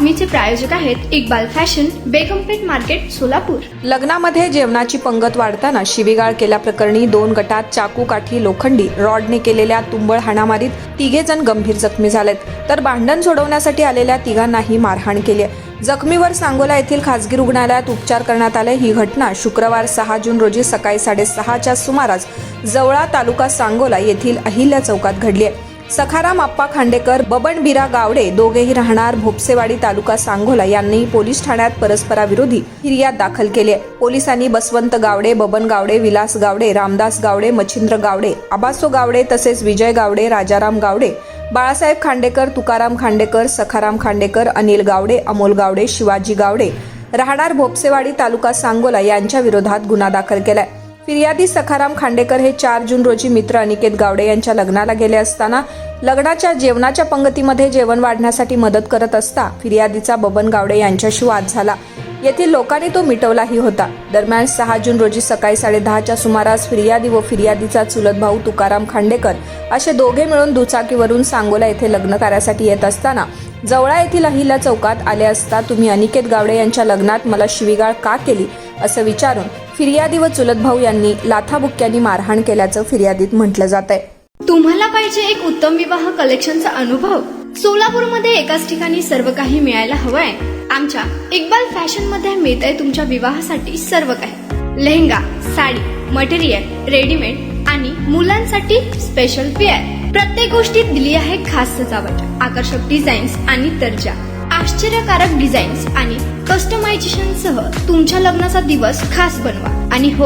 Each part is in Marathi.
बातमीचे प्रायोजक आहेत इक्बाल फॅशन, बेगमपेठ मार्केट, सोलापूर। लग्नामध्ये जेवणाची पंगत वाढताना शिवीगाळ केल्याप्रकरणी 2 गटात चाकू, काठी, लोखंडी रॉडने केलेल्या तुंबळ हाणामारीत 3 जण गंभीर जखमी झालेत, तर भांडण सोडवण्यासाठी आलेल्या 3घांनाही मारहाण केली आहे। जखमीवर सांगोला येथील खासगी रुग्णालयात उपचार करण्यात आले। ही घटना शुक्रवार 6 जून रोजी सकाळी 6:30च्या सुमारास जवळा, तालुका सांगोला येथील अहिल्या चौकात घडली आहे। सखाराम आप्पा खांडेकर, बबन बिरा गावडे, दोघेही राहणार भोपसेवाडी, तालुका सांगोला यांनी पोलीस ठाण्यात परस्पराविरोधी फिर्याद दाखल केली आहे। पोलिसांनी बसवंत गावडे, बबन गावडे, विलास गावडे, रामदास गावडे, मच्छिंद्र गावडे, आबासो गावडे तसेच विजय गावडे, राजाराम गावडे, बाळासाहेब खांडेकर, तुकाराम खांडेकर, सखाराम खांडेकर, अनिल गावडे, अमोल गावडे, शिवाजी गावडे राहणार भोपसेवाडी, तालुका सांगोला यांच्या विरोधात गुन्हा दाखल केलाय। फिर्यादी सखाराम खांडेकर हे 4 जून रोजी मित्र अनिकेत गावडे यांच्या लग्नाला गेले असताना लग्नाच्या जेवणाच्या पंगतीमध्ये जेवण वाढण्यासाठी मदत करत असता फिर्यादीचा बबन गावडे यांच्याशी वाद झाला। येथील लोकांनी तो मिटवलाही होता। दरम्यान 6 जून रोजी सकाळी 10:30च्या सुमारास फिर्यादी व फिर्यादीचा चुलत भाऊ तुकाराम खांडेकर असे दोघे मिळून दुचाकीवरून सांगोला येथे लग्न कार्यासाठी येत असताना जवळा येथील अहिल्या चौकात आले असता तुम्ही अनिकेत गावडे यांच्या लग्नात मला शिवीगाळ का केली असं विचारून फिर्यादी व चुलत भाऊ यांनी लाथाबुक्क्यांनी मारहाण केल्याचं फिर्यादीत म्हटलं जातंय। तुम्हाला पाहिजे एक उत्तम विवाह कलेक्शनचा अनुभव? सोलापूरमध्ये एकाच ठिकाणी सर्व काही मिळायला हवंय। आमच्या इक्बाल फॅशन मध्ये मिळतंय तुमच्या विवाहासाठी सर्व काही। लेहंगा, साडी, मटेरियल, रेडीमेड आणि मुलांसाठी स्पेशल वेअर। प्रत्येक गोष्टीत दिली आहे खास सजावट, आकर्षक डिझाईन्स आणि दर्जा, आश्चर्यकारक डिझाईन्स आणि कस्टमायझेशन सह तुमच्या लग्नाचा दिवस खास बनवा। आणि हो,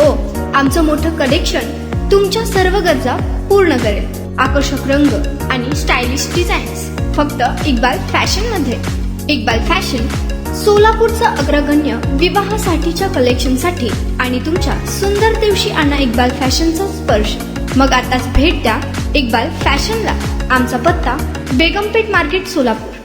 आमचं मोठं कलेक्शन तुमच्या सर्व गरजा पूर्ण करेल। आकर्षक रंग आणि स्टायलिश डिझाईन्स फक्त इक्बाल फॅशन मध्ये। इक्बाल फॅशन सोलापूरचा अग्रगण्य विवाहासाठीच्या कलेक्शनसाठी आणि तुमच्या सुंदर दिवशी आणा इक्बाल फॅशनचा स्पर्श। मग आताच भेट द्या इक्बाल फॅशनला। आमचा पत्ता बेगमपेठ मार्केट, सोलापूर।